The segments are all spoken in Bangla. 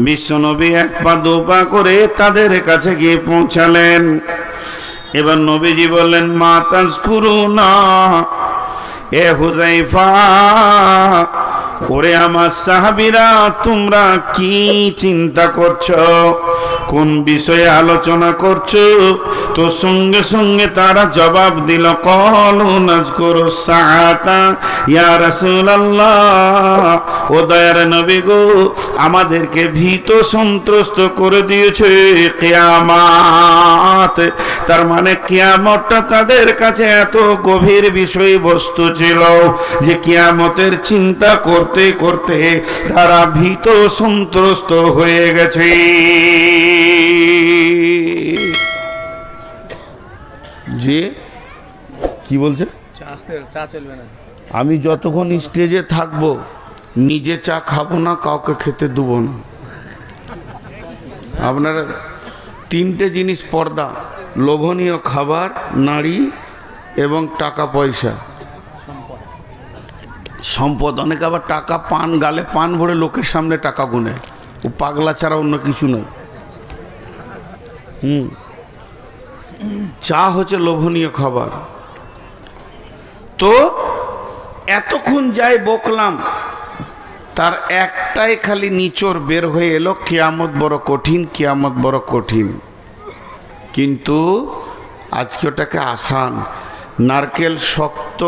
বিশ্বনবী এক পা দু পা করে তাদের কাছে গিয়ে পৌঁছালেন। এবার নবীজি বললেন, মা তাজকুরুনা, এ হুযায়ফা, ওরে আমার সাহাবীরা, তোমরা কি চিন্তা করছো, কোন বিষয়ে আলোচনা করছো? তো সঙ্গে সঙ্গে তারা জবাব দিল, ক্বালু নাজকুরু সাআতা ইয়া রাসূলুল্লাহ, ও দয়ার নবী গো, আমাদেরকে ভীত সন্ত্রস্ত করে দিয়েছে কিয়ামত। তার মানে কিয়ামতটা তাদের কাছে এত গভীর বিষয়বস্তু ছিল যে কিয়ামতের চিন্তা করতে করতে তারা ভীত সন্ত্রস্ত হয়ে গেছে। জি কি বলছে? চা চলবে না। আমি যতক্ষণ স্টেজে থাকবো নিজে চা খাবো না, কাউকে খেতে দেবো না। আপনারা তিনটে জিনিস পর্দা: লোভনীয় খাবার, নারী এবং টাকা পয়সা। সম্পদ। অনেকে আবার টাকা পান, গালে পান ভরে লোকের সামনে টাকা গুনে, ও পাগলা ছাড়া অন্য কিছু নয়। চা হচ্ছে লোভনীয় খাবার। তো এতক্ষণ যাই বকলাম, তার একটাই খালি নিচড় বের হয়ে এলো, কিয়ামত বড় কঠিন, কিয়ামত বড় কঠিন। কিন্তু আজকে ওটাকে আসান। নারকেল শক্ত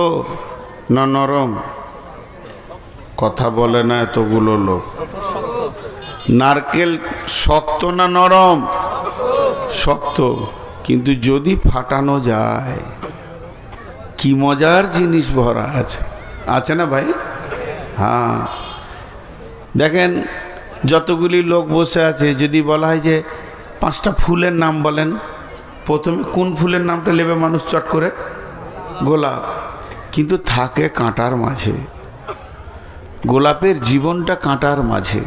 না নরম? কথা বলে না এতগুলো লোক। নারকেল শক্ত না নরম? শক্ত। কিন্তু যদি ফাটানো যায়, কি মজার জিনিস ভরা আছে, আছে না ভাই? হ্যাঁ, দেখেন যতগুলি লোক বসে আছে, যদি বলা হয় যে 5টা ফুলের নাম বলেন, প্রথমে কোন ফুলের নামটা নেবে মানুষ চট করে? গোলাপ। কিন্তু থাকে কাঁটার মাঝে। গোলাপের জীবনটা কাঁটার মাঝে।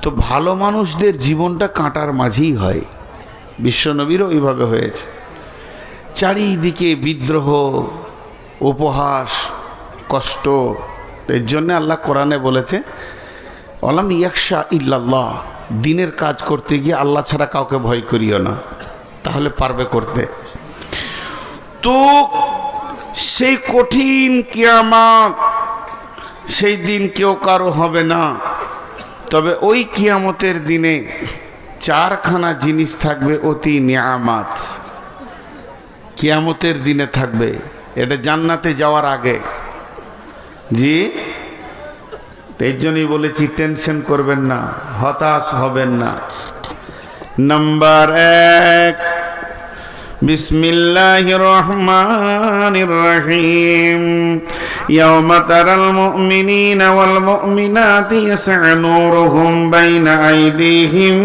তো ভালো মানুষদের জীবনটা কাঁটার মাঝেই হয়। বিশ্বনবীরও ওইভাবে হয়েছে। চারিদিকে বিদ্রোহ, উপহাস, কষ্ট। এর জন্য আল্লাহ কোরআনে বলেছে, অলাম ইয়াখশা ইল্লাল্লাহ, দিনের কাজ করতে গিয়ে আল্লাহ ছাড়া কাউকে ভয় করিও না, তাহলে পারবে করতে। তো সেই কঠিন কিয়ামত, সেই দিন কেউ কারো হবে না। তবে ওই কিয়ামতের দিনে 4খানা জিনিস থাকবে অতি নিয়ামত। কিয়ামতের দিনে থাকবে, এটা জান্নাতে যাওয়ার আগে। জি, এই জন্যই বলেছি টেনশন করবেন না, হতাশ হবেন না। নাম্বার 1, বিসমিল্লাহির রহমানির রহিম। ইয়াওমা তারাল মুমিনিনা ওয়াল মুমিনাতি ইয়াসআ নূরুহুম বাইনা আইদিহিম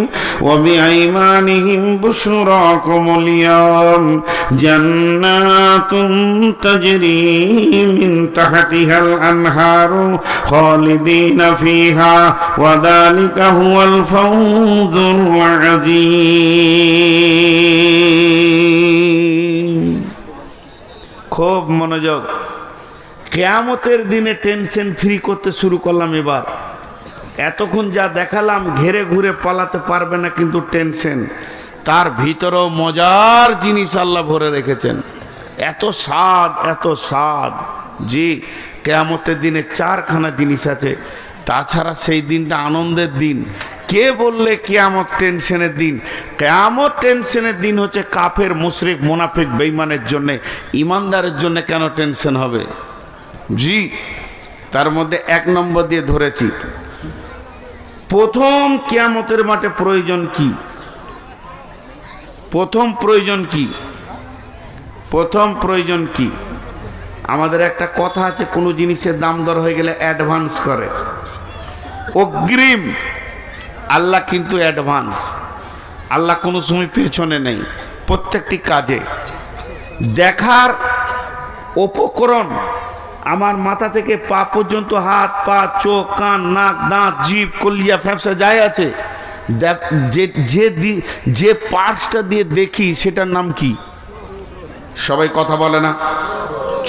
ওয়া বিআইমানিহিম বুশরাকুমুল ইয়াওম জান্নাতুন তাজরি মিন তাহতিহাল আনহারু খালিদিনা ফিহা ওয়া যালিকা হুয়াল ফাওজুল আযীম। খুব মনোযোগ। কিয়ামতের দিনে টেনশন ফ্রি করতে শুরু করলাম এবার। এতক্ষণ যা দেখালাম ঘেরে ঘুরে পালাতে পারবে না, কিন্তু টেনশন, তার ভিতরেও মজার জিনিস আল্লাহ ভরে রেখেছেন। এত স্বাদ, এত স্বাদ। জি, কিয়ামতের দিনে 4খানা জিনিস আছে। তাছাড়া সেই দিনটা আনন্দের দিন। কে বললে কিয়ামত টেনশনের দিন? কিয়ামত টেনশনের দিন হচ্ছে কাফের, মুশরিক, মুনাফিক, বেঈমানের জন্য। ইমানদারের জন্য কেন টেনশন হবে? জি, তার মধ্যে 1 নম্বর দিয়ে ধরেছি। প্রথম কিয়ামতের মাঠে প্রয়োজন কি? প্রথম প্রয়োজন কি? প্রথম প্রয়োজন কি? আমাদের একটা কথা আছে, কোনো জিনিসের দাম দর হয়ে গেলে অ্যাডভান্স করে, অগ্রিম। আল্লাহ কিন্তু অ্যাডভান্স। আল্লাহ কোনো সময় পেছনে নেই। প্রত্যেকটি কাজে দেখার উপকরণ, আমার মাথা থেকে পা পর্যন্ত, হাত, পা, চোখ, কান, নাক, দাঁত, জিভ, কলিজা, ফ্যাপসা যাই আছে, যে পার্টসটা দিয়ে দেখি সেটার নাম কি? সবাই কথা বলে না?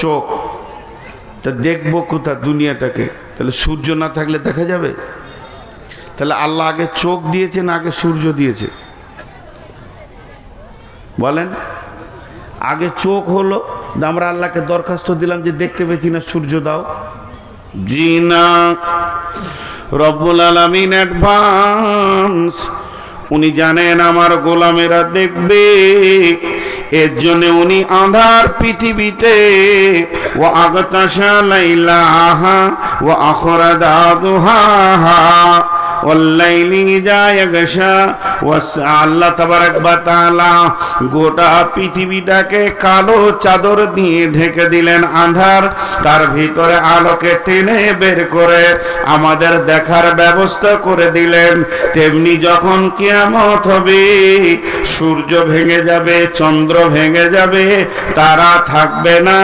চোখ। তা দেখবো কোথা দুনিয়াটাকে? তাহলে সূর্য না থাকলে দেখা যাবে? তাহলে আল্লাহ আগে চোখ দিয়েছে না আগে সূর্য দিয়েছে? বলেন। আগে চোখ হলো, আমরা আল্লাহকে দরখাস্ত দিলাম যে দেখতে পেয়েছি না, সূর্য দাও। জি না, রব্বুল আলামিন অ্যাডভান্স, উনি জানেন আমার গোলামেরা দেখবে, এর জন্য উনি আঁধার পৃথিবীতে ও আগতাশা লাইলাহা ও আখরাজা দুহাহা ওয়াল্লাইলি ইযা ইয়াগশা আল্লাহ তাবারাক ওয়া তাআলা গোটা পৃথিবীটাকে কালো চাদর দিয়ে ঢেকে দিলেন, আঁধার, তার ভিতরে আলোকে টেনে বের করে আমাদের দেখার ব্যবস্থা করে দিলেন। তেমনি যখন কিয়ামত হবে, সূর্য ভেঙে যাবে, চন্দ্র ভেঙে যাবে, তারা থাকবে না,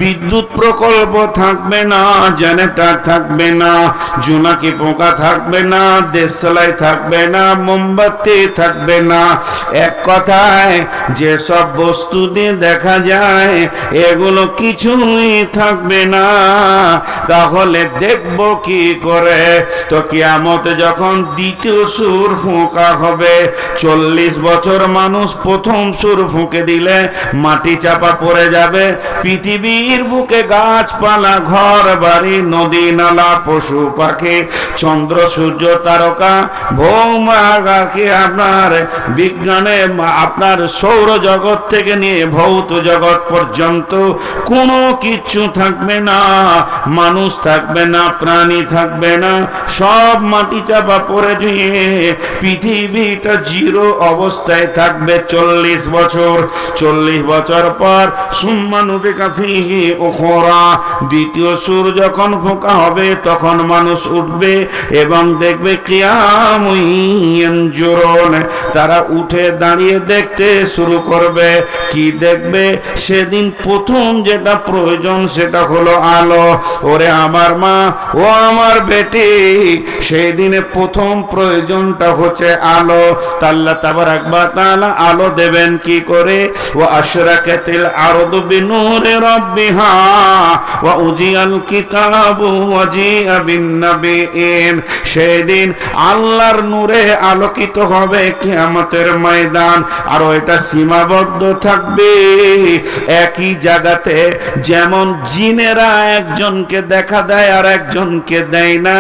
বিদ্যুৎ প্রকল্প থাকবে না, জেনারেটর থাকবে না, জোনাকি পোকা থাকবে না, দেশলাই থাকবে না, মোমবাতি থাকবে না। এক কথায় যেসব বস্তু দিয়ে দেখা যায় এগুলো কিছুই থাকবে না। তাহলে দেখব কি করে? তো কিয়ামতে যখন দ্বিতীয় সুর ফুঁকা হবে, 40 বছর মানুষ প্রথম সুর ফুঁকে দিলে মাটি চাপা পড়ে যাবে, পৃথিবীর বুকে গাছপালা, ঘর বাড়ি, নদী নালা, পশু পাখি, চন্দ্র সূর্য তারকা, ভৌমাগারকে আপনার বিজ্ঞানে আপনার সৌরজগৎ থেকে নিয়ে ভৌত জগৎ পর্যন্ত কোনো কিছু থাকবে না, মানুষ থাকবে না, প্রাণী থাকবে না, সব মাটি চাপা পড়ে দিয়ে পৃথিবীটা জিরো অবস্থায় থাকবে 40 বছর। 40 বছর পর সুম্মা নুফিখা ফীহি উখরা, দ্বিতীয় সুর যখন ফোঁকা হবে তখন মানুষ উঠবে এবং দেখবে কিয়ামুন ইয়ানজুরুন, তারা উঠে দাঁড়িয়ে দেখতে শুরু করবে। কি দেখবে? সেদিন প্রথম যেটা প্রয়োজন সেটা হলো আলো। ওরে আমার মা, ও আমার বেটি, সেই দিনে প্রথম প্রয়োজনটা হচ্ছে আলো। আল্লাহ তাবারাক ওয়া তাআলা আলো দেবেন কি করে? ওয়া আশরাকাতিল আরদু বিনূরি রাব্বিহা ওয়া উজিয়াল কিতাবু ওয়া জিআ বিন নাবিয়িন, সেদিন আল্লাহর নূরে আলোকিত হবে কিয়ামতের ময়দান। আর এটা সীমাবদ্ধ থাকবে একই জায়গাতে। যেমন জিনেরা একজনকে দেখা দেয় আর একজনকে দেয় না,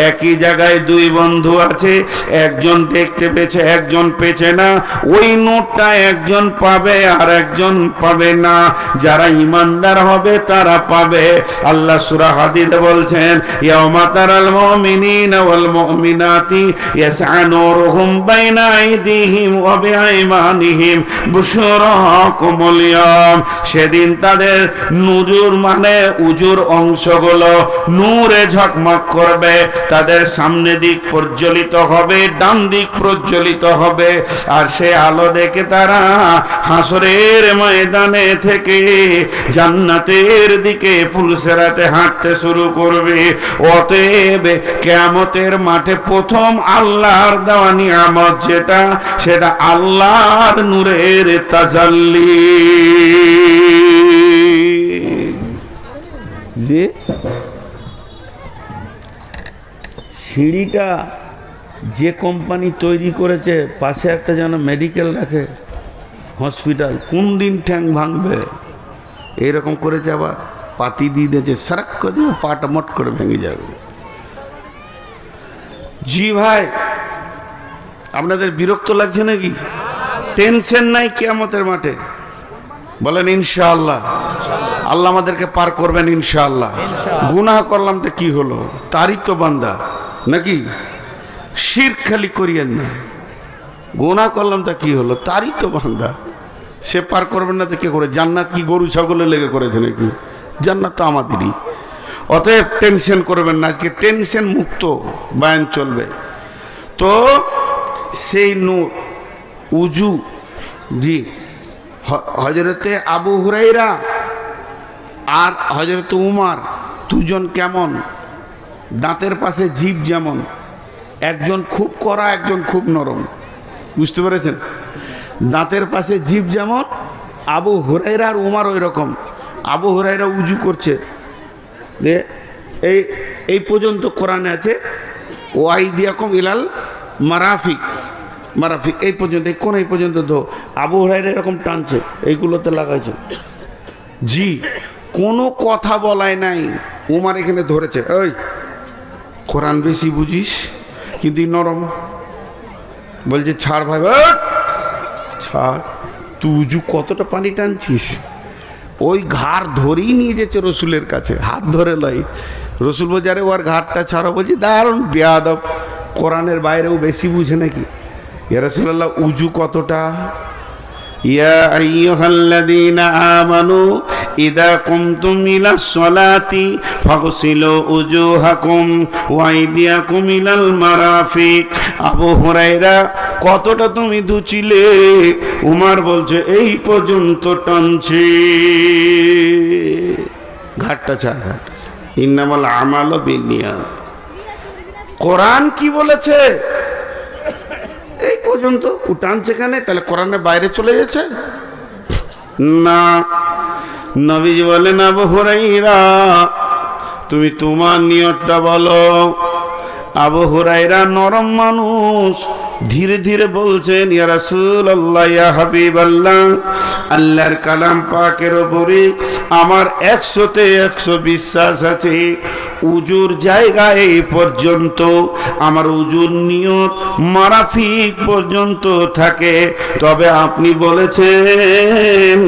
একই জায়গায় দুই বন্ধু আছে, একজন দেখতে পেয়েছে একজন পেয়েছে না, ওই নোটটা একজন পাবে আর একজন পাবে না। যারা ঈমানদার হবে তারা পাবে। আল্লাহ সূরা হাদীদে বলছেন, ইয়াউমা তারাল মুমিনিনা ওয়াল মুমিনাতি ইয়াসআ নূরুহুম বাইনা আইদিহিম ওয়া বিআইমানিহিম বুশরাকুমুল ইয়াওম, সেদিন তাদের নূর মানে উজুর অংশগুলো নূরে ঝকমক করবে, তাদের সামনে দিক প্রজ্বলিত হবে, ডান দিক প্রজ্বলিত হবে। আর সে আলো দেখে তারা হাসরের ময়দানে থেকে জান্নাতের দিকে ফুলসেরাতে হাঁটতে শুরু করবে। অতএব কিয়ামতের মাঠে প্রথম আল্লাহর দেওয়া নিয়ামত যেটা, সেটা আল্লাহর নূরের তাজাল্লি। যে সিঁড়িটা যে কোম্পানি তৈরি করেছে, পাশে একটা যেন মেডিকেল রাখে, হসপিটাল, কোন দিন ঠ্যাং ভাঙবে এইরকম করেছে, আবার পাতি দিয়ে দিয়েছে, সারাক করে দিয়ে পাটা মট করে ভেঙে যাবে। জি ভাই, আপনাদের বিরক্ত লাগছে নাকি? টেনশন নাই কিয়ামতের মাঠে? বলেন ইনশাআল্লাহ। আল্লাহ আমাদেরকে পার করবেন ইনশাআল্লাহ। গুনাহ করলাম তো কি হলো, তারই তো বান্দা নাকি? শিরক খালি করিয়েন না, গুনাহ করলাম তা কি হলো, তারই তো বান্দা, সে পার করবেন না তো কে করে? জান্নাত কি গরু ছাগলে লেগে করেছে নাকি? জান্নাত তো আমাদেরই। অতএব টেনশন করবেন না, আজকে টেনশন মুক্ত বয়ান চলবে। তো সেই নূর উজু, জি, হযরতে আবু হুরায়রা আর হযরতে উমর দুজন কেমন, দাঁতের পাশে জিভ যেমন, একজন খুব কড়া একজন খুব নরম, বুঝতে পেরেছেন? দাঁতের পাশে জিভ যেমন, আবু হুরায়রা আর উমর ওই রকম। আবু হুরায়রা উজু করছে, এই পর্যন্ত কোরআনে আছে ওয়াইদিয়াকুম ইলাল মারাফিক, মারাফিক এই পর্যন্ত, এই কোন এই পর্যন্ত ধো। আবু হুরায়রা এরকম টানছে, এইগুলোতে লাগাইছে। জি, কোনো কথা বলায় নাই। উমার এখানে ধরেছে, ওই কোরআন বেশি বুঝিস কিন্তু নরম, বলছে ছাড় ভাই, ছাড়। তুই উজু কতটা পানি টানছিস? ওই ঘাড় ধরেই নিয়ে যেছে রসুলের কাছে, হাত ধরে লয়। রসুল বলছে আরে ওর ঘাটটা ছাড়া, বলছি দারুণ বেয়াদব, কোরআনের বাইরেও বেশি বুঝে নাকি? ইয়া রাসূলুল্লাহ উজু কতটা? ইয়া আইয়ুহাল্লাযীনা আমানু ইযা কুমতুম ইলাস সালাতি ফাগসিলু উজুহাকুম ওয়া আইদিয়াকুম ইলাল মারাফিক। আবু হুরায়রা কতটা তুমি ধুছিলে? উমর বলছে এই পর্যন্ত টানছে। ঘাটটা ছাড়, ঘাটটা ছাড়। ইন্নামাল আমালু বিন্নিয়াত। কোরআন কি বলেছে? এই পর্যন্ত ও টানছে কেন? তাহলে কোরআনের বাইরে চলে যাচ্ছে না। নবীজি বলেন আবু হুরায়রা তুমি তোমার নিয়তটা বলো। আবু হুরায়রা নরম মানুষ, ধীরে ধীরে বলছেন ইয়া রাসূলুল্লাহ, ইয়া হাবিবাল্লাহ, আল্লাহর কালাম পাকের উপরে আমার 100-তে 100 বিশ্বাস আছে। উজুর জায়গা এই পর্যন্ত, আমার উজুর নিয়ত মারাফিক পর্যন্ত থাকে। তবে আপনি বলেছেন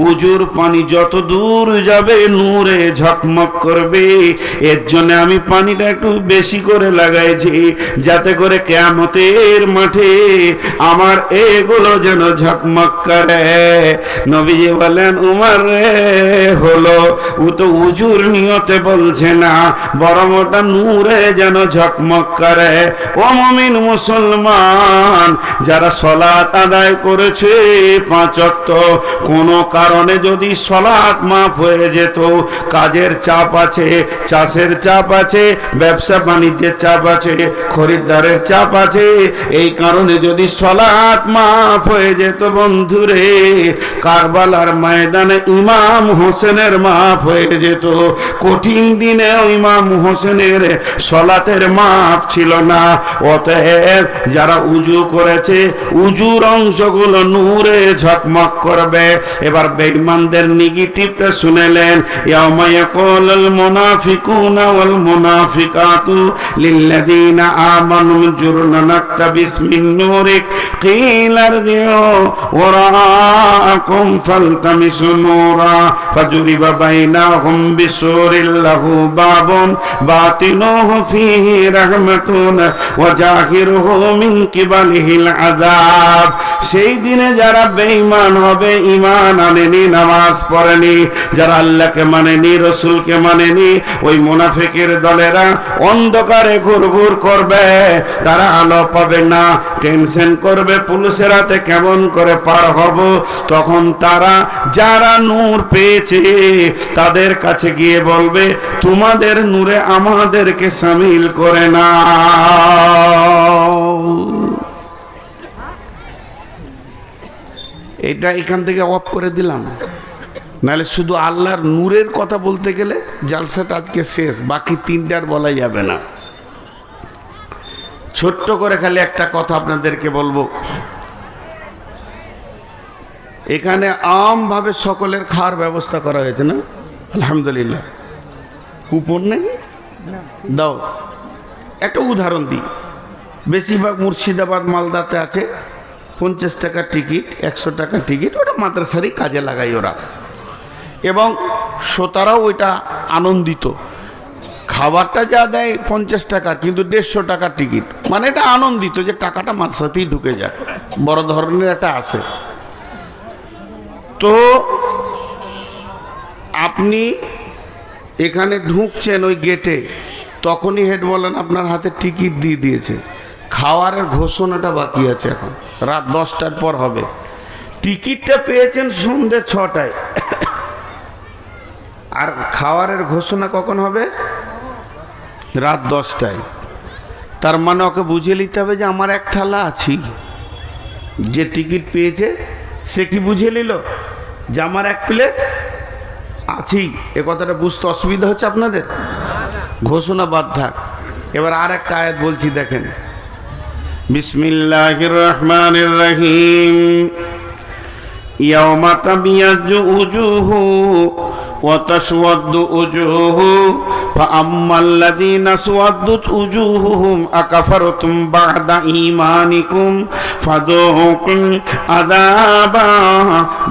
উজুর পানি যত দূর যাবে নূরে ঝকমক করবে, এর জন্য আমি পানিটা একটু বেশি করে লাগাইছি, যাতে করে কিয়ামতের মাঠে আমার এগুলো যেন ঝকমক করে। নবীজি বলেন উমর রে, হলো ও তো উজুর নিয়তে বলছে না, বরং ওটা নূরে যেন ঝকমক করে। ও মুমিন মুসলমান, যারা সালাত আদায় করেছে 5 ওয়াক্ত, কোনো কারণে যদি সালাত মাফ হয়ে যেত, কাজের চাপ আছে, চাষের চাপ আছে, ব্যবসা বাণিজ্যের চাপ আছে, খরিদ্দারের চাপ আছে, এই কারণে যদি সালাত মাফ হয়ে যেত বন্ধুরে, কারবালার ময়দানে ইমাম হোসেনের মাফ হয়ে যেত। কঠিন দিনে ইমাম হোসেনের সালাতের মাফ ছিল না। অতএব যারা উজু করেছে, উজুর অংশগুলো নূরে ঝকমক করবে। এবার বেঈমানদের নেগেটিভটা শুনেলেন, ইয়াউমা ইয়াকুলুল মুনাফিকুনা ওয়াল মুনাফিকাতু লিল্লাযীনা আমানু জুরনা নাকতাবিস মিন নূরিক কিলা ইরজিউ ওয়ারাআকুম ফালতামিসু নূরা ফাজুরিবা বাইনাহুম বিসুরিল লাহু বাবুন বাতিনুহু ফীহি রাহমাতুন ওয়া জাহিরুহু মিন কিবালিহিল আযাব। সেই দিনে যারা বেঈমান হবে, ঈমান আনেনি, নামাজ পড়েনি, যারা আল্লাহকে মানেনি, রাসূলকে মানেনি, ওই মুনাফিকের দলেরা অন্ধকারে ঘুরঘুর করবে, তারা আলো পাবে না, টেনশন করবে পুলিশের হাতে কেমন করে পার হব। তখন তারা যারা নূর পেয়েছে তাদের কাছে গিয়ে বলবে তোমাদের নূরে আমাদেরকে শামিল করে না। এটা এখান থেকে অফ করে দিলাম, নাহলে শুধু আল্লাহর নূরের কথা বলতে গেলে জালসাটা আজকে শেষ, বাকি 3টার বলা যাবে না। ছোট্ট করে খালি একটা কথা আপনাদেরকে বলবো, এখানে আমভাবে সকলের খাওয়ার ব্যবস্থা করা হয়েছে না? আলহামদুলিল্লাহ। কুপন নেই দাও। একটা উদাহরণ দিই, বেশিরভাগ মুর্শিদাবাদ মালদাতে আছে 50 টাকার টিকিট, 100 টাকার টিকিট, ওটা মাদ্রাসারই কাজে লাগাই ওরা, এবং শ্রোতারাও ওইটা আনন্দিত। খাবারটা যা দেয় 50 টাকার, কিন্তু 150 টাকার টিকিট, মানে এটা আনন্দিত যে টাকাটা মাদ্রাসাতেই ঢুকে যায়, বড় ধরনের একটা আছে। তো আপনি এখানে ঢুকছেন ওই গেটে, তখনই হেড বলেন আপনার হাতে টিকিট দিয়ে দিয়েছে। খাওয়ারের ঘোষণাটা বাকি আছে, এখন রাত 10টার পর হবে। টিকিটটা পেয়েছেন সন্ধ্যে 6টায়, আর খাওয়ারের ঘোষণা কখন হবে? রাত 10টায়। তার মানে ওকে বুঝিয়ে নিতে হবে যে আমার এক থালা আছি। যে টিকিট পেয়েছে সে কি বুঝিয়ে নিল যে আমার এক প্লেট আছি? এ কথাটা বুঝতে অসুবিধা হচ্ছে আপনাদের? ঘোষণা বাদ থাক, এবার আর একটা আয়াত বলছি দেখেন, বিসমিল্লাহির রহমানির রহিম। ইয়াওমা তাবিয়াজ্জু উজুহু ওয়া তাসওয়াদ্দু উজুহু ফাআম্মাল্লাযীনা আসওয়াদ্দাত উজুহুহুম আকাফারতুম বা'দা ঈমানিকুম ফাযুকুল আযাবা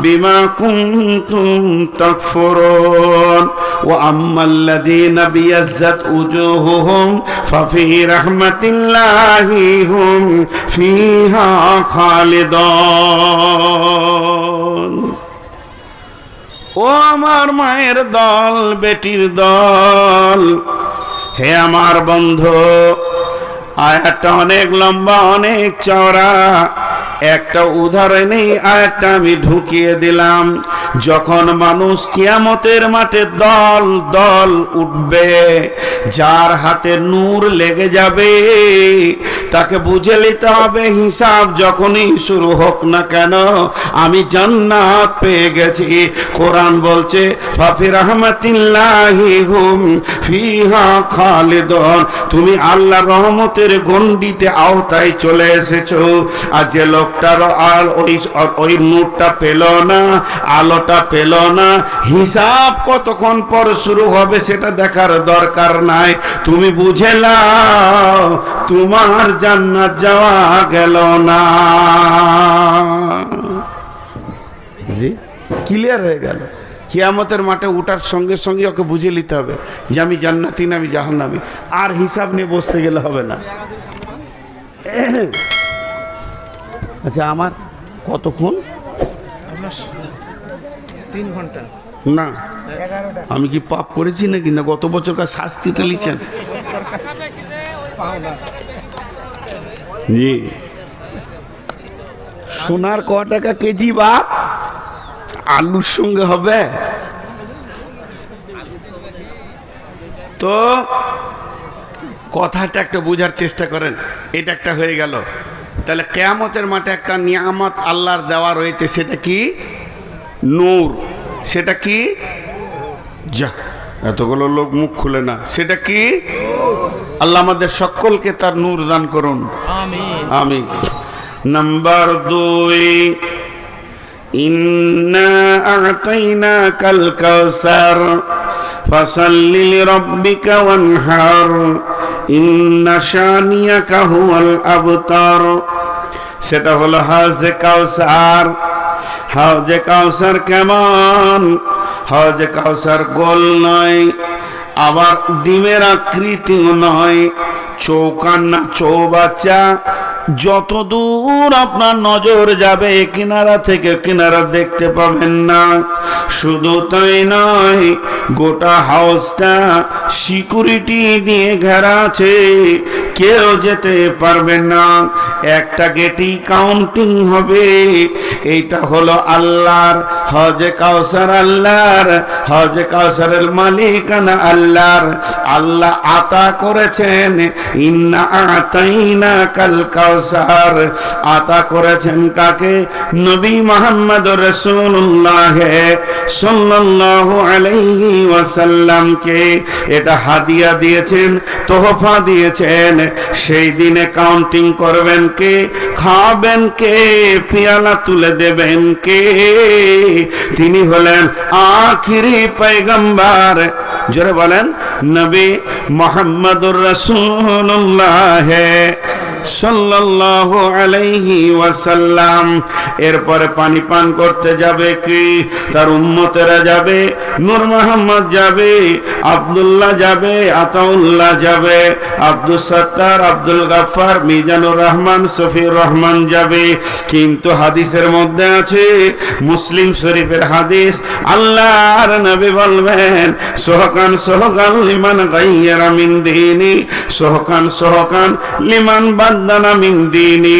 বিমা কুনতুম তাকফুরুন ওয়া আম্মাল্লাযীনা বিয়াজ্জাত উজুহুহুম ফাফি রাহমাতিল্লাহি হুম ফিহা খালিদুন। ও আমার মায়ের দল, বেটির দল, হে আমার বন্ধু, আয়াতটা অনেক লম্বা, অনেক চওড়া। একটা উদাহরণেই আয়াতটা আমি ঢুকিয়ে দিলাম। যখন মানুষ কিয়ামতের মাঠে দল দল উঠবে, যার হাতে নূর লেগে যাবে তাকে বুঝে নিতে হবে হিসাব যখনই শুরু হোক না কেন আমি জান্নাত পেয়ে গেছি। কোরআন বলছে ফাফি রাহমাতিল্লাহি হুম ফিহা খালিদুন, তুমি আল্লাহর রহমতের গণ্ডিতে আওতায় চলে এসেছো। আর যে লোকটার আর ওই নূরটা পেল না, আলোটা পেল না, হিসাব কতক্ষণ পর শুরু হবে সেটা দেখার দরকার নাই। তুমি বুঝে নাও তোমার জান্নাত যাওয়া গেল না। জি ক্লিয়ার হয়ে গেল। কিয়ামতের মাঠে উঠার সঙ্গে সঙ্গে ওকে বুঝে নিতে হবে যে আমি জান্নাতি না আমি জাহান্নামী। আর হিসাব নিয়ে বসতে গেলে হবে না। আচ্ছা আমার কতক্ষণ? 3 ঘন্টা না আমি কি পাপ করেছি নাকি, না গত বছরকার শাস্তিটা লিখছেন? জি সোনার ক টাকা কেজি বাপ আলুর সঙ্গে হবে? তো কথাটা একটা বোঝার চেষ্টা করেন। এটা একটা হয়ে গেল। তাহলে কিয়ামতের মাঠে একটা নিয়ামত আল্লাহর দেওয়া রয়েছে, সেটা কি? নূর। সেটা কি? যা এতগুলো লোক মুখ খুলে না, সেটা কি? আল্লাহ আমাদের সকলকে তার নূর দান করুন, আমিন আমিন। নাম্বার 2, ইন্না আ'তাইনাকাল কাউসার ফাসাল্লি লিরাব্বিকা ওয়ানহার ইন্না শানিয়াকা হুয়াল আবতার। সেটা হলো হাউজে কাউসার। হাউজে কাউসার কেমন? হাউজে কাউসার গোল নয়, আবার ডিমের আকৃতিও নয়, চৌকান না চৌবাচ্চা। যত দূর আপনার নজর যাবে কিনারা থেকে কিনারা দেখতে পাবেন না। শুধু তাই নয়, গোটা হাউসটা সিকিউরিটি দিয়ে ঘেরা আছে, কেউ যেতে পারবে না। একটা গেটই কাউন্টিং হবে। এইটা হলো আল্লাহর হজে কাউসার, আল্লাহর হজে কাউসারের মালিকানা আল্লাহর। আল্লাহ আতা করেছেন ইন্না আ'তাইনাকাল কাউসার। আতা করেছেন কাকে? নবী মুহাম্মদ রাসূলুল্লাহ সাল্লাল্লাহু আলাইহি ওয়াসাল্লামকে। এটা হাদিয়া দিয়েছেন, তোহফা দিয়েছেন। সেই দিনে কাউন্টিং করবেন কে, খাবেন কে, পেয়ালা তুলে দেবেন কে? তিনি হলেন আখিরি পয়গম্বর। জোরে বলেন নবী মুহাম্মদুর রাসূলুল্লাহ সাল্লাল্লাহু আলাইহি ওয়াসাল্লাম। এরপরে পানি পান করতে যাবে কি? তার উম্মতেরা যাবে। নূর মোহাম্মদ যাবে, আব্দুল্লাহ যাবে, আতাউল্লাহ যাবে, আব্দুল সত্তার, আব্দুল গাফফার, মিজানুর রহমান, সফিউর রহমান যাবে। কিন্তু হাদিসের মধ্যে আছে, মুসলিম শরীফের হাদিস, আল্লাহর নবী বলবেন সোহকান সোহকান লিমান গায়্যারা মিন দীনি, সোহকান সোহকান লিমান বাদানা মিন দীনি।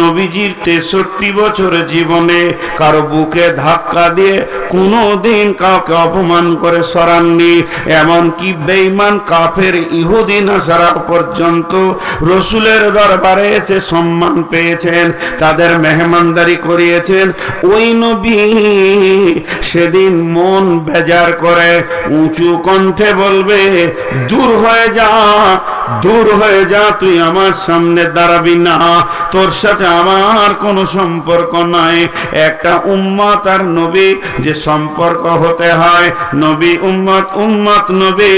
নবীজির 63 বছর জীবনে কারো বুকে ধাক্কা দিয়ে কোনোদিন কাউকে অপমান করে সরাননি। এমনকি বেঈমান কাফের ইহুদি নাসারা পর্যন্ত রসুলের দরবারে এসে সম্মান পেয়েছেন, তাদের মেহমানদারি করিয়েছেন। ওই নবী সেদিন মন বেজার করে উঁচু কণ্ঠে বলবে, দূর হয়ে যা দূর হয়ে যা, তুই আমার সামনে দাঁড়াবি না, তোর সাথে আমার কোনো সম্পর্ক নাই। একটা উম্মত আর নবী যে সম্পর্ক হতে হয়, নবী উম্মত, উম্মত নবী,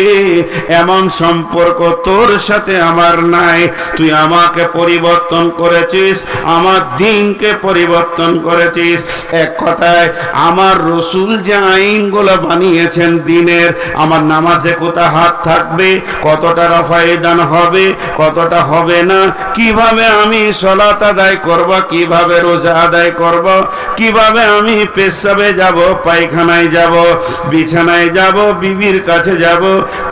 এমন সম্পর্ক তোর সাথে আমার নাই। তুই আমাকে পরিবর্তন করেছিস, আমার দিনকে পরিবর্তন করেছিস। এক কথায় আমার রসুল যে আইনগুলো বানিয়েছেন দিনের, আমার নামাজে কোথা হাত থাকবে, কতটা রফায়দান হবে, কতটা হবে না, কিভাবে আমি সালাত আদায় করব, কিভাবে রোজা আদায় করব, কিভাবে আমি পেশাবে যাব, পায়খানায় যাব, বিছানায় যাব, বিবির কাছে যাব,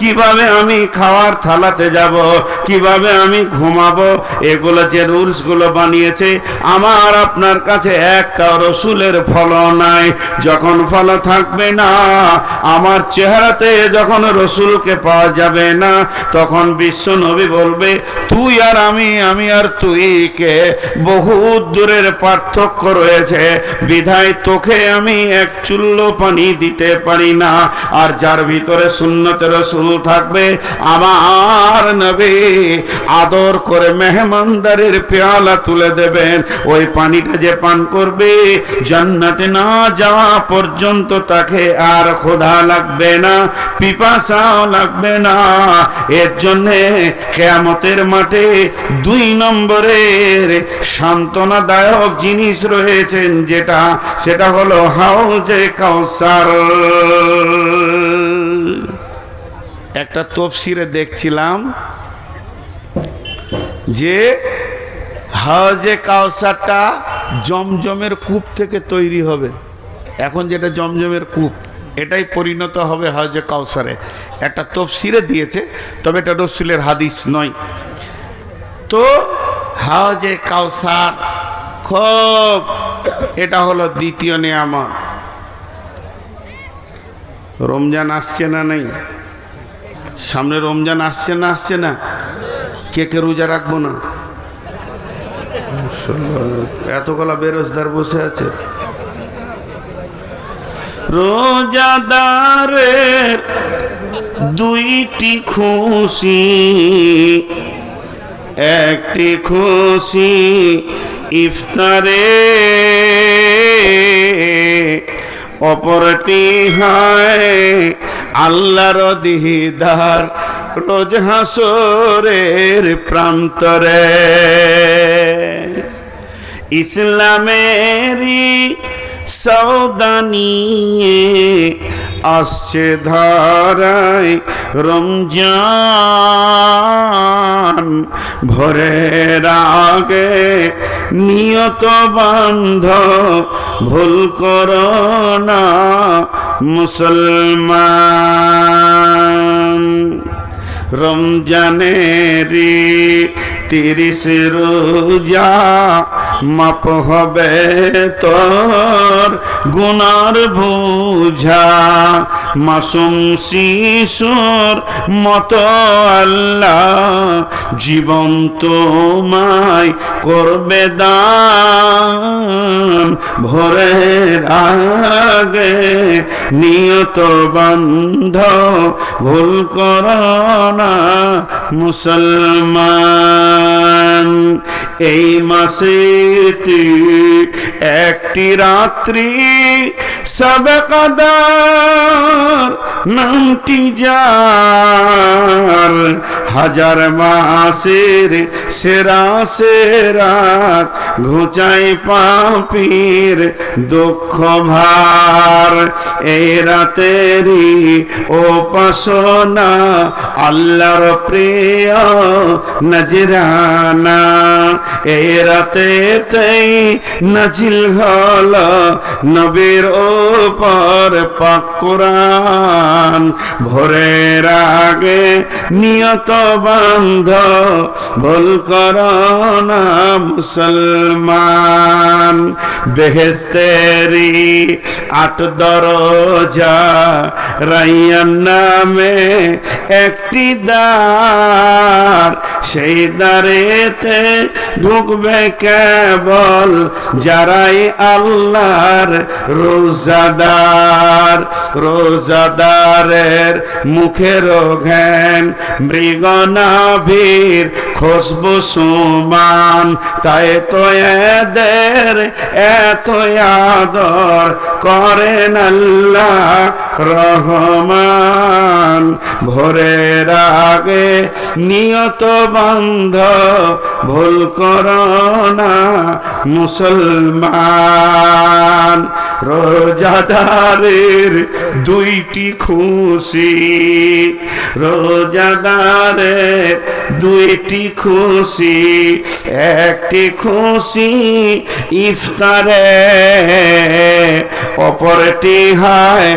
কিভাবে আমি খাওয়ার থালাতে যাব, কিভাবে আমি ঘুমাবো, এগুলো যে রুলস গুলো বানিয়েছে, আমার আপনার কাছে একটা রসুলের ফলো নাই। যখন ফলো থাকবে না, আমার চেহারাতে যখন রসুলকে পাওয়া যাবে না, তখন বিশ্ব নবী বলবে তুই আর আমি, আমি আর তুই কে বহুত দূরের পার্থক্য রয়েছে, বিধায় তোকে আমি এক চুল্লো পানি দিতে পারি না। আর যার ভিতরে সুন্নতে রসুল থাকবে, আমার নবী আদর করে মেহমানদারের পেয়ালা তুলে দেবেন। ওই পানিটা যে পান করবে, জান্নাতে না যাওয়া পর্যন্ত তাকে আর ক্ষুধা লাগবে না, পিপাসাও লাগবে না। এর জন্যে কিয়ামতের মাঠে 2 নম্বরের সান্ত্বনাদায়ক জিনিস রয়েছেন, যেটা সেটা হলো হাউজে কাউসার। একটা তফসিরে দেখছিলাম যে হাউজে কাউসারটা জমজমের কূপ থেকে তৈরি হবে। এখন যেটা জমজমের কূপ, এটাই পরিণত হবে হাউজে কাউসারে। একটা তফসিরে দিয়েছে, তবে এটা রসুলের হাদিস নয়। তো হাউজে কাউসার খুব, এটা হলো দ্বিতীয় নিয়ামত। রমজান আসছে না, নেই? সামনে রমজান আসছে না, আসছে না? কে কে রোজা রাখবো না? এতগুলা বেরোজগার বসে আছে। রোজাদারের 2টি খুশি, একটি খুশি ইফতারে, অপরটি হয় আল্লাহর দিদার রোজ হাসরের প্রান্তরে। ইসলামেরই সওদা নিয়ে আসছে ধারায় রমজান, ভোরের আগে নিয়ত বান্ধ, ভুল করো না মুসলমান। রমজানেরই 30 রোজা মাপ হবে তোর গুনার বোঝা, মাসুম শিশুর মতো আল্লাহ জীবন তোমায় করবে দান। ভোরের আগে নিয়ত বন্ধ, ভুল করো না মুসলমান। এই মাসেতে একটি রাত্রি সবে কদর নামটি যার, 1000 মাসের সেরা সেরাত ঘুচাই পাপীর দুঃখ ভার। এই রাতেরই উপাসনা আল্লাহর প্রিয় নজরানা, এই রাতেতেই নাজিল হল নবীর উপর পাক কোরআন। ভোরের আগে নিয়ত বান্ধ, ভুল করো না মুসলমান। বেহেশতেরি 8 দরজা, রাইয়ান নামে একটি দ্বার, সেই দ্বারেতে ঢুকবে কেবল যারাই আল্লাহর রোজা রোজাদার, রোজাদারের মুখের ঘ্যান মৃগনাভির খুশবু সুমান, তাই তো এদের এত আদর করেন আল্লাহ রহমান। ভোরের আগে নিয়ত বন্ধ ভুল করো না মুসলমান। রোজাদারের দুইটি খুশি, রোজাদারের দুইটি খুশি, একটি খুশি ইফতারে, অপরটি হয়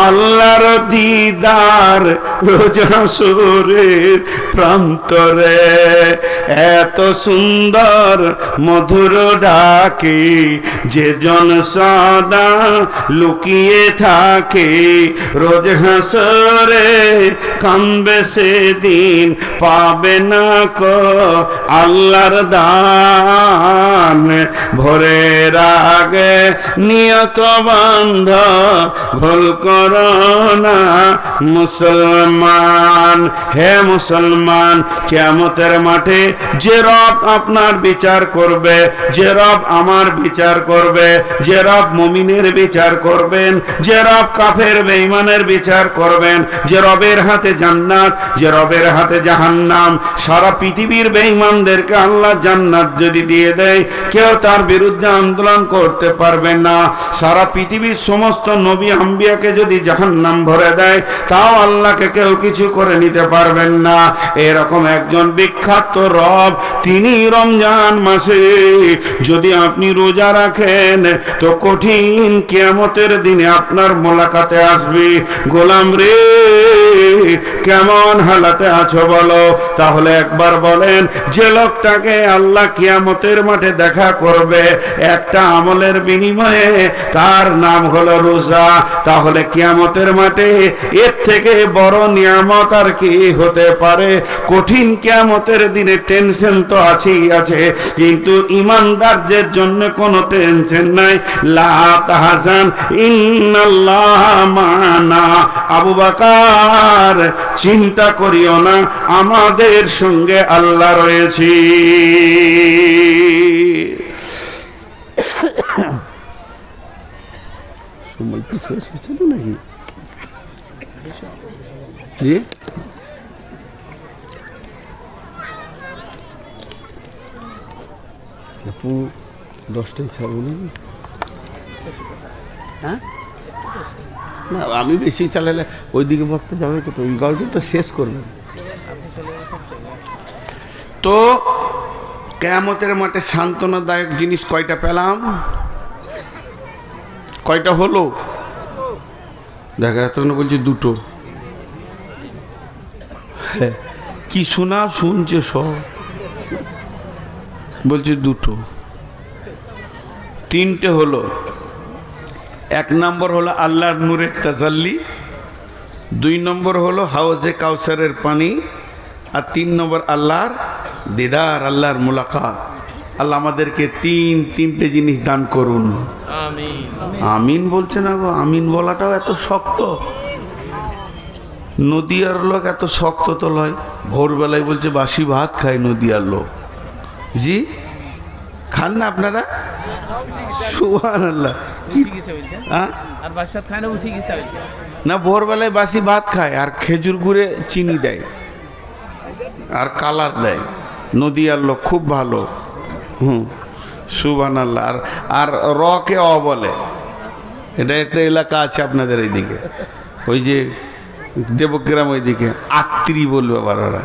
আল্লাহর দিদার রোজা সুরের প্রান্তরে। এত সুন্দর মধুর ডাকে যে জন সদা লুকিয়ে থাকে, রোজ হাসরে কামবে সেদিন পাবে না কো আল্লাহর দান। ভোরের আগে নিয়ত বন্ধ ভুল করো না মুসলমান। হে মুসলমান, কিয়ামতের মাঠে যে রব আপনার বিচার করবে, যে রব আমার বিচার করবে, যে রব মুমিনের বিচার করবেন, যে রব কাফের বেঈমানের বিচার করবেন, যে রবের হাতে জান্নাত, যে রবের হাতে জাহান্নাম। সারা পৃথিবীর বেঈমানদেরকে আল্লাহ জান্নাত যদি দিয়ে দেয়, কেউ তার বিরুদ্ধে আন্দোলন করতে পারবে না। সারা পৃথিবীর সমস্ত নবী আম্বিয়াকে যদি জাহান্নাম ভরে দেয়, তাও আল্লাহকে কেউ কিছু করে নিতে পারবেন না। এরকম একজন বিখ্যাত রব, তিনি রমজান মাসে যদি আপনি রোজা রাখেন, তো কঠিন কিয়ামতের দিনে আপনার মোলাকাতে আসবে। গোলাম রে, কেমন হালাতে আছো বলো? তাহলে একবার বলেন, যে লোকটাকে আল্লাহ কিয়ামতের মাঠে দেখা করবে একটা আমলের বিনিময়ে, তার নাম হলো রোজা। তাহলে কিয়ামতের মাঠে এর থেকে বড় নিয়ামত আর কি হতে পারে? কঠিন কিয়ামতের দিনে টেনশন তো আছেই আছে, কিন্তু ইমানদারদের জন্য কোনো টেনশন নাই। লা তাহজান ইন্নাল্লাহ মানা। আবু বকর, চিন্তা করিও না, আমাদের সঙ্গে আল্লাহ রয়েছে। সময় কি শেষ হচ্ছিল নাকি? জি, আপু 10টায় ছাড়বো নাকি? হ্যাঁ, না আমি বেশি চালালে ওইদিকে বক্তা যাবে তো, ওই গল্পটা শেষ করবেন। তো কিয়ামতের মাঠে সান্ত্বনাদায়ক জিনিস কয়টা পেলাম? কয়টা হলো? দেখা যাচ্ছে না, বলছে দুটো। কি শোনা শুনছে সব, বলছে দুটো। তিনটে হলো। এক নম্বর হলো আল্লাহর নূরের তাজাল্লি, 2 নম্বর হলো হাউজে কাউসারের পানি, আর 3 নম্বর আল্লাহর দিদার, আল্লাহর মুলাকাত। আল্লাহ আমাদেরকে তিনটে জিনিস দান করুন। আমিন। আমিন বলছে না গো, আমিন বলাটাও এত শক্ত। নদিয়ার লোক এত শক্ত তো লয়। ভোরবেলায় বলছে বাসি ভাত খায় নদিয়ার লোক। জি, খান না আপনারা? সুবহানাল্লাহ। হ্যাঁ, আর বাসি ভাত খায় না, উঠে গেছে না, ভোরবেলায় বাসি ভাত খায় আর খেজুর গুড়ে চিনি দেয় আর কালার দেয়। নদিয়ার লোক খুব ভালো। সুবহানাল্লাহ। আর রকে অ বলে। এটা একটা এলাকা আছে আপনাদের এইদিকে, ওই যে দেবগ্রাম ওইদিকে আত্রি বলবে আবার ওরা।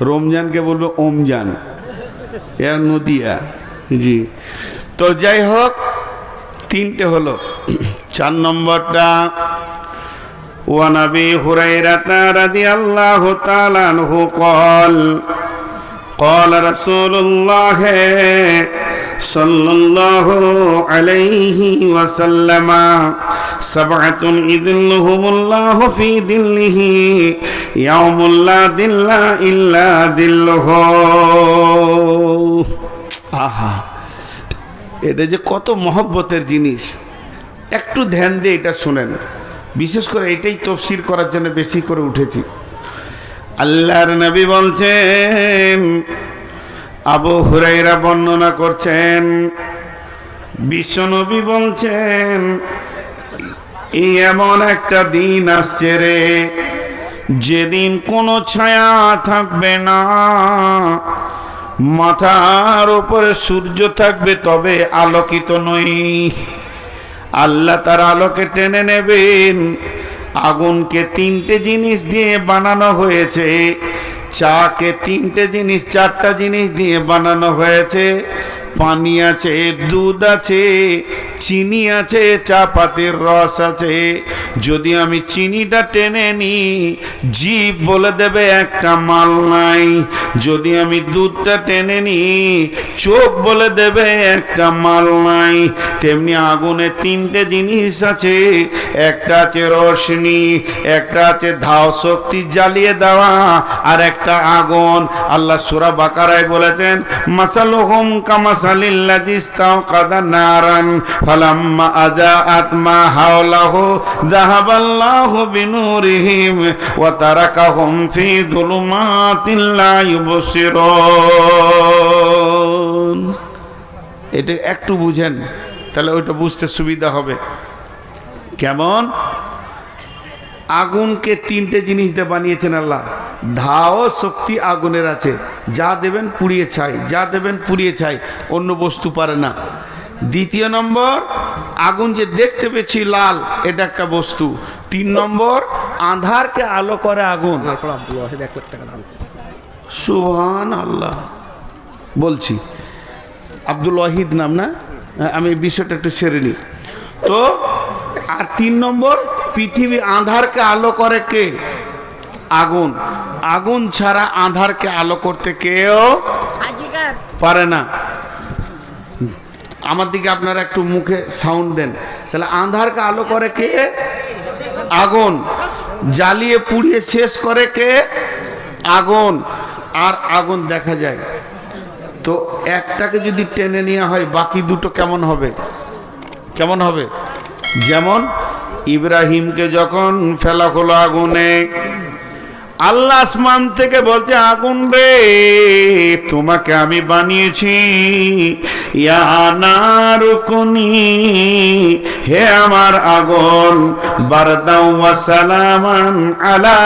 রমজানকে বলবে ওমজান, এ নদিয়া। জি, তো যাই হোক, তিনটে হলো। 4 নম্বরটা, ওয়া নবী হুরায়রা রাদিয়াল্লাহু তাআলা আনহু قال قال رسول الله صلى الله عليه وسلم سبعة يظلهم الله في ظله يوم لا ظل إلا ظله। আহা, এটা যে কত মহব্বতের জিনিস। একটু ধ্যান দিয়ে এটা শোনেন, বিশেষ করে এটাই তফসির করার জন্য বেশি করে উঠেছি। আল্লাহর নবী বলছেন, আবু হুরায়রা বর্ণনা করছেন, বিশ্বনবী বলছেন, এই এমন একটা দিন আসছে রে, যেদিন কোনো ছায়া থাকবে না, মাথার উপরে সূর্য থাকবে তবে আলোকিত নই। আল্লাহ তার আলোকে টেনে নেবেন। আগুনকে তিনটে জিনিস দিয়ে বানানো হয়েছে, চাকে চারটা জিনিস দিয়ে বানানো হয়েছে। পানি আছে, দুধ আছে, চিনি আছে, চা পাতির রস আছে। যদি আমি চিনিটা টেনে নিই, জিভ বলে দেবে একটা মাল নাই। যদি আমি দুধটা টেনে নিই, চোখ বলে দেবে একটা মাল নাই। তেমনি আগুনে তিনটে জিনিস আছে, একটা আছে রোশনি, একটা আছে ধাও শক্তি জ্বালিয়ে দেওয়া, আর একটা আগুন। আল্লাহ সূরা বাকারায় বলেছেন, মাসালুহুম কামাসালিল্লাযী ইসতাওকাদা নারান ফালাম্মা আযাআত মা হাওলাহু যাহাবাল্লাহু বিনূরিহিম ওয়া তারাকাহুম ফি যুলুমাতিন লা ইউবসিরুন। এটা একটু বুঝেন, তাহলে ওইটা বুঝতে সুবিধা হবে। কেমন? আগুনকে তিনটে জিনিস দিয়ে বানিয়েছেন আল্লাহ। ধাও শক্তি আগুনের আছে, যা দেবেন পুড়িয়ে ছাই, যা দেবেন পুড়িয়ে ছাই, অন্য বস্তু পারে না। দ্বিতীয় নম্বর, আগুন যে দেখতে পেয়েছি লাল, এটা একটা বস্তু। 3 নম্বর, আঁধারকে আলো করে আগুন। সুবহান আল্লাহ। বলছি আব্দুল ওয়াহিদ নাম না, আমি বিষয়টা একটু সেরে নিই তো। আর 3 নম্বর, পৃথিবী আঁধারকে আলো করে কে? আগুন। আগুন ছাড়া আঁধারকে আলো করতে কেউ পারে না। আমার দিকে আপনারা একটু মুখে সাউন্ড দেন। তাহলে আঁধারকে আলো করে কে? আগুন। জ্বালিয়ে পুড়িয়ে শেষ করে কে? আগুন। আর আগুন দেখা যায় তো, একটাকে যদি টেনে নেওয়া হয়, বাকি দুটো কেমন হবে? কেমন হবে? যেমন ইব্রাহিমকে যখন ফেলা হলো আগুনে, আল্লাহ আসমান থেকে বলছে, আগুন রে, তোমাকে আমি বানিয়েছি, ইয়া নারুকুনি, হে আমার আগুন, বারদাও ওয়া সালামান আলা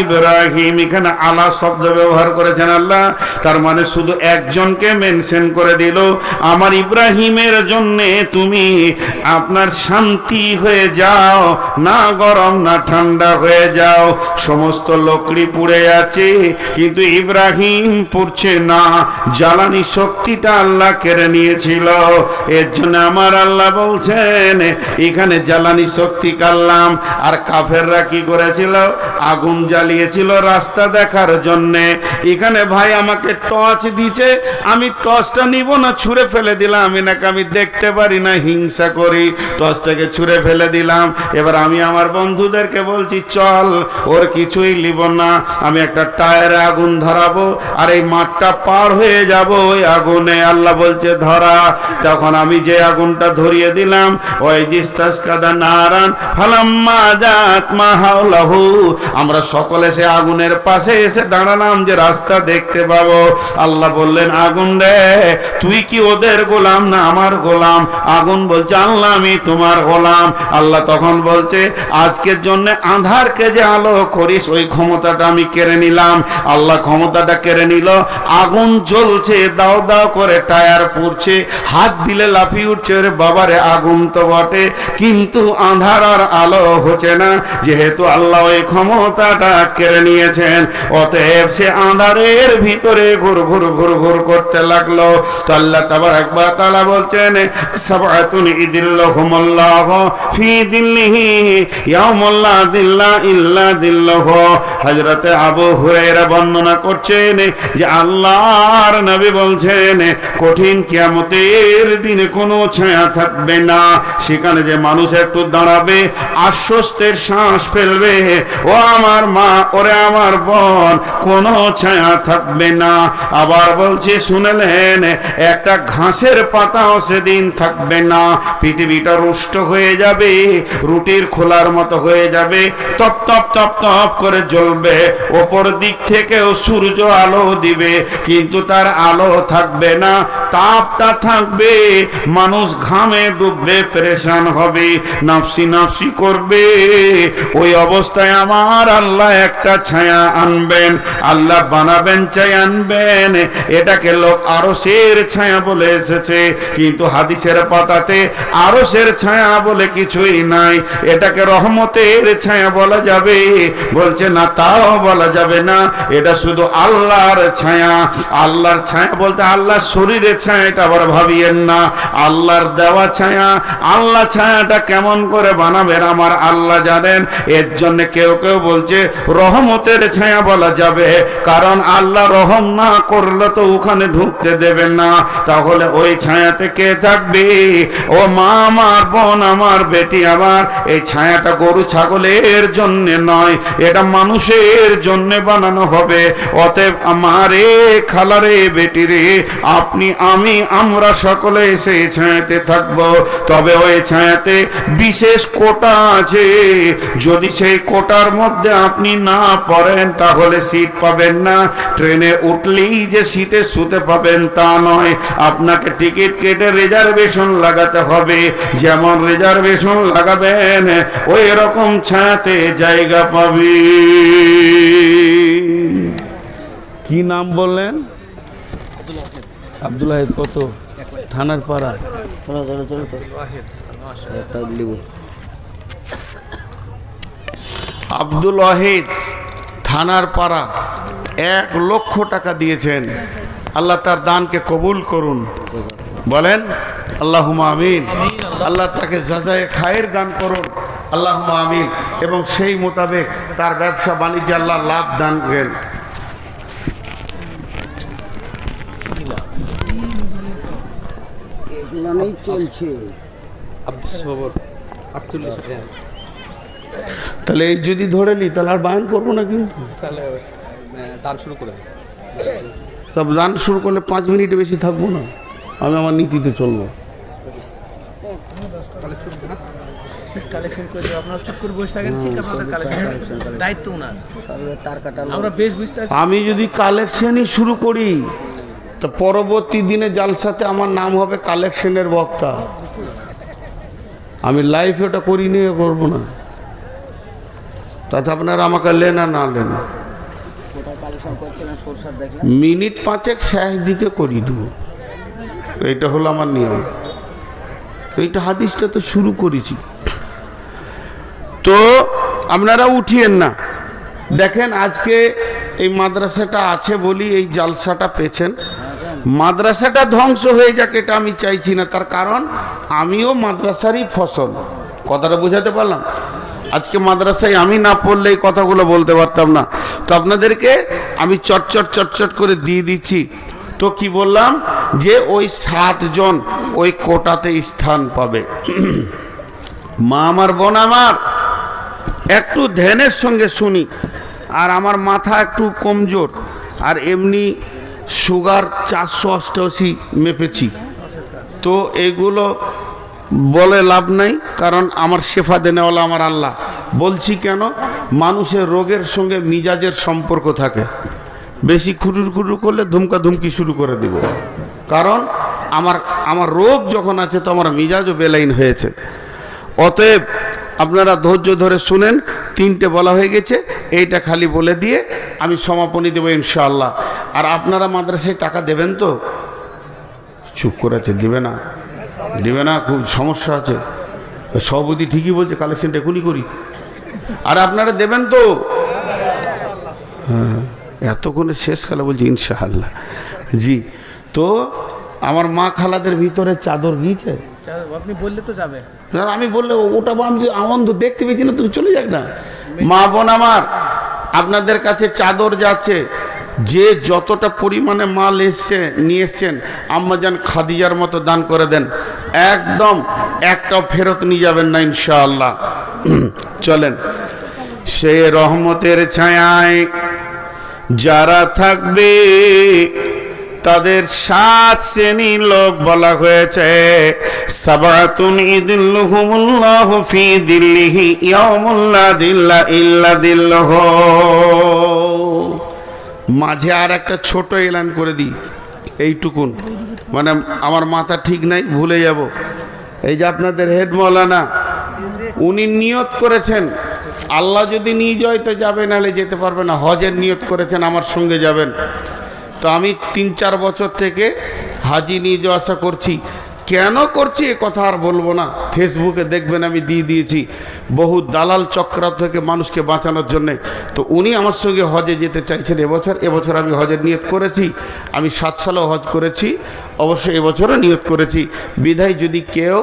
ইব্রাহিম। এখানে আলা শব্দ ব্যবহার করেছেন আল্লাহ, তার মানে শুধু একজনকে মেনশন করে দিল, আমার ইব্রাহিমের জন্য তুমি আপনার শান্তি হয়ে যাও, না গরম না ঠান্ডা হয়ে যাও। সমস্ত লোক পুড়ে আছে, কিন্তু ইব্রাহিম পুড়ছে না। জ্বালানি শক্তিটা আল্লাহ কেড়ে নিয়েছিল। এর জন্য আমার আল্লাহ বলছেন, এখানে জ্বালানি শক্তি কাটলাম। আর কাফেররা কি করেছিল? আগুন জ্বালিয়েছিল রাস্তা দেখার জন্যে। এখানে ভাই আমাকে টর্চ দিচ্ছে, আমি টর্চটা নিব না, ছুঁড়ে ফেলে দিলাম। এনাকে আমি দেখতে পারি না, হিংসা করি, টর্চটাকে ছুঁড়ে ফেলে দিলাম। এবার আমি আমার বন্ধুদেরকে বলছি, চল, ওর কিছুই লিব না, আমি একটা টায়ারে আগুন ধরাবো, আর এই মাঠটা পার হয়ে যাব ওই আগুনে। আল্লাহ বলছে ধরা। তখন আমি যে আগুনটা ধরিয়ে দিলাম, ওই জিস্তাসকাদা নারান ফালাম্মা জাত মা হাওলাহু, আমরা সকলে সে আগুনের পাশে এসে দাঁড়ালাম যে রাস্তা দেখতে পাবো। আল্লাহ বললেন, আগুন রে, তুই কি ওদের গোলাম না আমার গোলাম? আগুন বলছে, আল্লাহ আমি তোমার গোলাম। আল্লাহ তখন বলছে, আজকের জন্য আঁধারকে যে আলো করিস, ওই ক্ষমতাটা আমি কেড়ে নিলাম। আল্লাহ ক্ষমতাটা কেড়ে নিল। আগুন জ্বলছে, দাও দাও করে টায়ার পুড়ছে, হাত দিলে লাফিয়ে উঠছে, রে বাবারে আগুন তো বটে, কিন্তু আঁধার আর আলো হচ্ছে না, যেহেতু আল্লাহ ওই ক্ষমতাটা কেড়ে নিয়েছেন। অতএব সে আঁধারের ভিতরে ঘুর ঘুর ঘুর ঘুর করতে লাগলো। তো আল্লাহ তাবারাক ওয়া তাআলা বলছেন, সাবআতুন ইদিল্লাহুমুল্লাহু ফি দিল্লিহি ইয়াউমুল লা দিল্লা ইল্লা দিল্লাহু। হযরত হযরতে আবু হুরায়রা বর্ণনা করছেন যে আল্লাহর নবী বলছেন কঠিন কিয়ামতের দিনে কোনো ছায়া থাকবে না, সেখানে যে মানুষ একটু দাঁড়াবে আশ্বস্তের শ্বাস ফেলবে, ও আমার মা ওরে আমার বোন, কোনো ছায়া থাকবে না। আবার বলছে শুনলেন একটা ঘাসের পাতাও সেদিন থাকবে না, পৃথিবীটা রুষ্ট হয়ে যাবে, রুটির খোলার মতো হয়ে যাবে, তপ তপ তপ তপ করে জ্বলবে, ওপর দিক থেকেও সূর্য আলো দিবে কিন্তু তার আলো থাকবে না, তাপটা থাকবে, মানুষ ঘামে ডুববে, পেরেশান হবে, নাফসি নাফসি করবে। ওই অবস্থায় আমার আল্লাহ একটা ছায়া আনবেন, আল্লাহ বানাবেন ছায়া আনবেন, এটাকে লোক আরশের ছায়া বলে এসেছে, কিন্তু হাদিসের পাতাতে আরশের ছায়া বলে কিছুই নাই, এটাকে রহমতের ছায়া বলা যাবে। বলছে না, তাও বলা যাবে না, এটা শুধু আল্লাহর ছায়া। আল্লাহর ছায়া বলতে আল্লাহর শরীরের ছায়া, এটা আবার ভাবিয়েন না, আল্লাহর দেওয়া ছায়া। আল্লাহ ছায়াটা কেমন করে বানাবেন আমার আল্লাহ জানেন। এর জন্য কেউ কেউ বলছে রহমতের ছায়া বলা যাবে, কারণ আল্লাহ রহম না করলে তো ওখানে ঢুকতে দেবেন না, তাহলে ওই ছায়াতে কে থাকবে? ও মা আমার, বোন আমার, বেটি আমার, এই ছায়াটা গরু ছাগলের জন্য নয়, এটা মানুষের জন্য বানানো হবে। অতএব আমারে খালারে বেটিরে, আপনি আমি আমরা সকলে সেই ছায়াতে থাকব। তবে ওই ছায়াতে বিশেষ কোটা আছে, যদি সেই কোটার মধ্যে আপনি না পড়েন তাহলে সিট পাবেন না। ট্রেনে উঠলেই যে সিটে শুতে পাবেন তা নয়, আপনাকে টিকিট কেটে রিজার্ভেশন লাগাতে হবে, যেমন রিজার্ভেশন লাগাবেন ওই রকম ছায়াতে জায়গা পাবে। কি নাম বললেন? আব্দুল ওয়াহিদ। কত? থানার পাড়া। আব্দুল ওয়াহিদ, থানার পাড়া, 1 লক্ষ টাকা দিয়েছেন। আল্লাহ তার দানকে কবুল করুন, বলেন আল্লাহুম্মা আমিন। আল্লাহ তাকে জাযায়ে খায়ের দান করুন, আল্লাহুম্মা আমিন। এবং সেই মোতাবেক তার ব্যবসা বাণিজ্যে আল্লাহ লাভ দান করেন। তাহলে এই যদি ধরে নি তাহলে আর বায়ন করবো না, কিন্তু তাহলে দান শুরু করে সব দান শুরু করলে 5 মিনিটে বেশি থাকবো না, আমি আমার নীতিতে চলবো। কালেকশন করে আপনারা চুপ করে বসে থাকেন, ঠিক আপনাদের কালেকশন দায়িত্ব না, আমরা বেশ বুঝতে পারছি। আমি যদি কালেকশনই শুরু করি তো পরবর্তী দিনে জালসাতে আমার নাম হবে কালেকশনের বক্তা। আমি লাইভ ওটা করি নিয়ে করবো না, তাতে আপনারা আমাকে লেন আর না লেন, মিনিট 5 শেষ দিকে করি দেবো, এইটা হলো আমার নিয়ম। এইটা হাদিসটা তো শুরু করেছি, তো আপনারা উঠিয়েন না। দেখেন আজকে এই মাদ্রাসাটা আছে বলি এই জালসাটা পেয়েছেন, মাদ্রাসাটা ধ্বংস হয়ে যাক এটা আমি চাইছি না, তার কারণ আমিও মাদ্রাসারই ফসল। কথাটা বোঝাতে পারলাম? আজকে মাদ্রাসায় আমি না পড়লে এই কথাগুলো বলতে পারতাম না। তো আপনাদেরকে আমি চটচট করে দিয়ে দিচ্ছি। তো কি বললাম যে ওই 7 জন ওই কোটাতে স্থান পাবে। মা আমার, বোন আমার, একটু ধ্যানের সঙ্গে শুনি। আর আমার মাথা একটু কমজোর, আর এমনি সুগার 488 মেপেছি, তো এগুলো বলে লাভ নাই, কারণ আমার শেফা দেনেওয়ালা আমার আল্লাহ। বলছি কেন? মানুষের রোগের সঙ্গে মিজাজের সম্পর্ক থাকে, বেশি খুটুর খুটুর করলে ধুমকা ধুমকি শুরু করে দিব, কারণ আমার রোগ যখন আছে তো আমার মিজাজও বেলাইন হয়েছে। অতএব আপনারা ধৈর্য ধরে শুনেন, 3টে বলা হয়ে গেছে, এইটা খালি বলে দিয়ে আমি সমাপনী দেবো ইনশাআল্লাহ। আর আপনারা মাদ্রাসায় টাকা দেবেন তো? চুপ করেছে, দিবে না, দিবে না, খুব সমস্যা আছে। সভাপতি ঠিকই বলছে, কালেকশনটা এখনই করি। আর আপনারা দেবেন তো? হ্যাঁ, এতক্ষণে শেষ খালা বলছি ইনশাআল্লাহ। জি, তো আমার মা খালাদের ভিতরে চাদর গিয়েছে, আপনি বললে তো যাবে। আমি বললে ওটা আমি আনন্দ দেখতে পেয়েছি না, তুমি চলে যাক না। মা বোন আমার, আপনাদের কাছে চাদর যাচ্ছে, যে যতটা পরিমাণে মাল এসছে নিয়ে এসছেন আম্মাজান খাদিজার মতো দান করে দেন, একদম একটাও ফেরত নিয়ে যাবেন না ইনশাআল্লাহ। চলেন, সে রহমতের ছায়ায় যারা থাকবে তাদের 7 শ্রেণীর লোক বলা হয়েছে। সাবাতুন ইযিল্লুহুমুল্লাহু ফি দিল্লিহি ইয়াউমুল লা দিল্লা ইল্লা দিল্লুহু। মাঝে আর একটা ছোট এলান করে দিই, এইটুকুন, মানে আমার মাথা ঠিক নাই, ভুলে যাব। এই যে আপনাদের হেড মৌলানা, উনি নিয়ত করেছেন আল্লাহ যদি নিয়ে যায় তো যাবে, নাহলে যেতে পারবে না। হজের নিয়ত করেছেন আমার সঙ্গে যাবেন। তো আমি 3-4 বছর থেকে হাজি নিয়ে যাওয়া আসা করছি। কেন করছি এ কথা আর বলবো না, ফেসবুকে দেখবেন আমি দিয়ে দিয়েছি বহু দালাল চক্রান্ত থেকে মানুষকে বাঁচানোর জন্যে। তো উনি আমার সঙ্গে হজে যেতে চাইছেন এবছর আমি হজের নিয়ত করেছি। আমি 7 সালেও হজ করেছি, অবশ্যই এবছরও নিয়ত করেছি। বিধায় যদি কেউ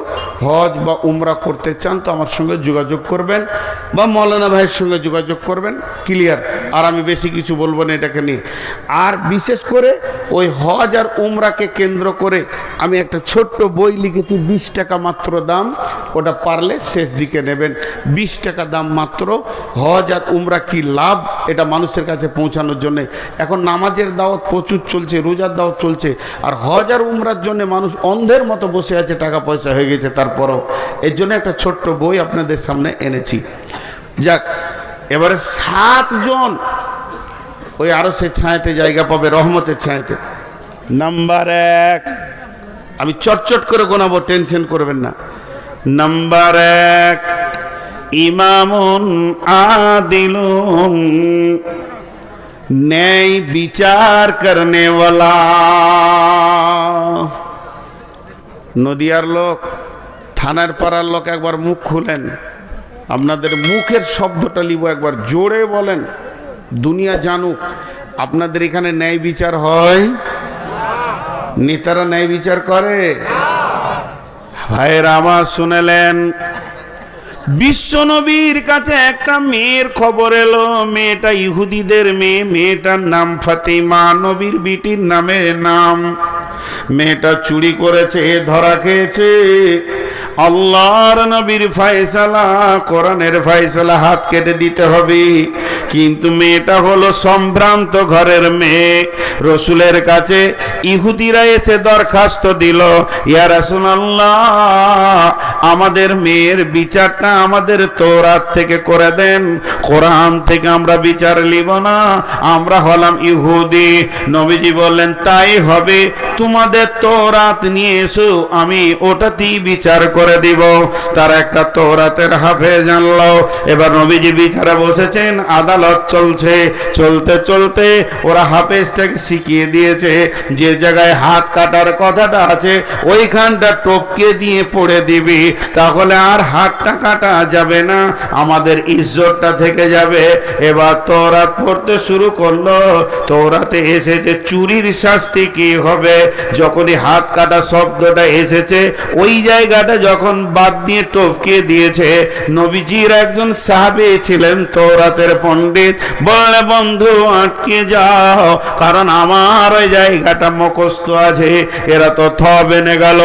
হজ বা উমরা করতে চান তো আমার সঙ্গে যোগাযোগ করবেন বা মৌলানা ভাইয়ের সঙ্গে যোগাযোগ করবেন, ক্লিয়ার। আর আমি বেশি কিছু বলবো না এটাকে নিয়ে। আর বিশেষ করে ওই হজ আর উমরাকে কেন্দ্র করে আমি একটা ছোট্ট বই লিখেছি, 20 টাকা মাত্র দাম, ওটা পারলে শেষ দিকে নেবেন। 20 টাকা দাম মাত্র, হজ আর উমরা কি লাভ এটা মানুষের কাছে পৌঁছানোর জন্য। এখন নামাজের দাওয়াত প্রচুর চলছে, রোজার দাওয়াত চলছে, আর হজ আর উমরার জন্য মানুষ অন্ধের মতো বসে আছে, টাকা পয়সা হয়ে গেছে তারপরও। এর জন্য একটা ছোট্ট বই আপনাদের সামনে এনেছি। যাক, এবারে 7 জন ওই আরশের ছায়াতে জায়গা পাবে, রহমতের ছায়াতে। নাম্বার 1, আমি চটচট করে গোনাবো, টেনশন করবেন না। নাম্বার 1, ইমামুন আদিলুন, ন্যায় বিচার করনে ওয়ালা। নদিয়ার লোক, থানার পাড়ার লোক, একবার মুখ খুলেন, আপনাদের মুখের শব্দটা লিব, একবার জোরে বলেন, দুনিয়া জানুক আপনাদের এখানে ন্যায় বিচার হয়। নেতারা ন্যায় বিচার করে? ভাইয়ের আমার শুনেলেন, বিশ্বনবীর কাছে একটা মেয়ের খবর এলো। মেয়েটা ইহুদিদের মেয়ে, মেয়েটার নাম ফাতিমা, নবীর বিটির নামের নাম। মেয়েটা চুরি করেছে, ধরা খেয়েছে। আল্লাহর নবীর ফয়সালা, কোরআনের ফয়সালা, হাত কেটে দিতে হবে। কিন্তু মেয়েটা হলো সম্ভ্রান্ত ঘরের মেয়ে। রসুলের কাছে ইহুদিরা এসে দরখাস্ত দিল, ইয়া রাসূলুল্লাহ, আমাদের মেয়ের বিচারটা আমাদের তওরাত থেকে করে দেন, কোরআন থেকে আমরা বিচার নিব না, আমরা হলাম ইহুদি। নবীজি বললেন, তাই হবে, তোমাদের তওরাত নিয়ে এসো, আমি ওটাতেই বিচার করে দিব। তারা একটা তওরাতের হাফেজ আনলো। এবার নবীজি বিচারে বসেছেন, আদালত চলছে। চলতে চলতে ওরা হাফেজটাকে শিখিয়ে দিয়েছে, যে জায়গায় হাত কাটার কথাটা আছে ওইখানটা টপকে দিয়ে পড়ে দিবি, তাহলে আর হাতটা কাটা যাবে না, আমাদের ইজ্জতটা থেকে যাবে। এবার তওরাত পড়তে শুরু করলো। তওরাতে এসেছে চুরির শাস্তি কি হবে। যখনই হাত কাটা শব্দটা এসেছে, ওই জায়গাটা যখন বাদ দিয়ে টপকে দিয়েছে, নবীজির একজন সাহাবী ছিলেন তওরাতের পণ্ডিত, বললে, বন্ধু আটকে যাও, কারণ আমার ওই জায়গাটা মুখস্থ আছে। এরা তো বেনে গেল।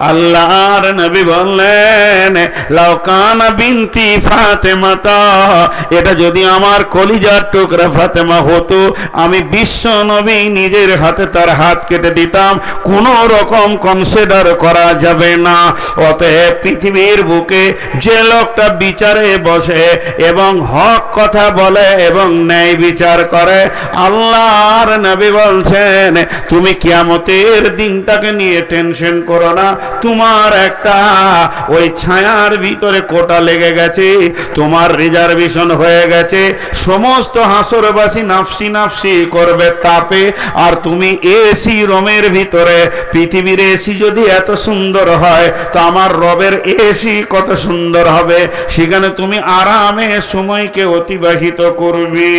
আল্লাহর নবী বললেন, লাউ কানা বিনতি ফাতেমাতা, এটা যদি আমার কলিজার টুকরা ফাতেমা হতো, আমি বিশ্ব নবী নিজের হাতে তার হাত কেটে দিতাম, কোনো রকম কনসিডার করা যাবে না। অতএব পৃথিবীর বুকে যে লোকটা বিচারে বসে এবং হক কথা বলে এবং ন্যায় বিচার করে, আল্লাহর নবী বলছেন, তুমি কিয়ামতের দিনটাকে নিয়ে টেনশন করো না, তোমার একটা ওই ছায়ার ভিতরে কোটা লেগে গেছে, তোমার রিজার্ভেশন হয়ে গেছে। সমস্ত হাসরবাসী নাফসি নাফসি করবে তাপে, আর তুমি এসি রুমের ভিতরে। পৃথিবীর এসি যদি এত সুন্দর হয়, তো আমার রবের এসি কত সুন্দর হবে। সেখানে তুমি আরামে সময়কে অতিবাহিত করবে।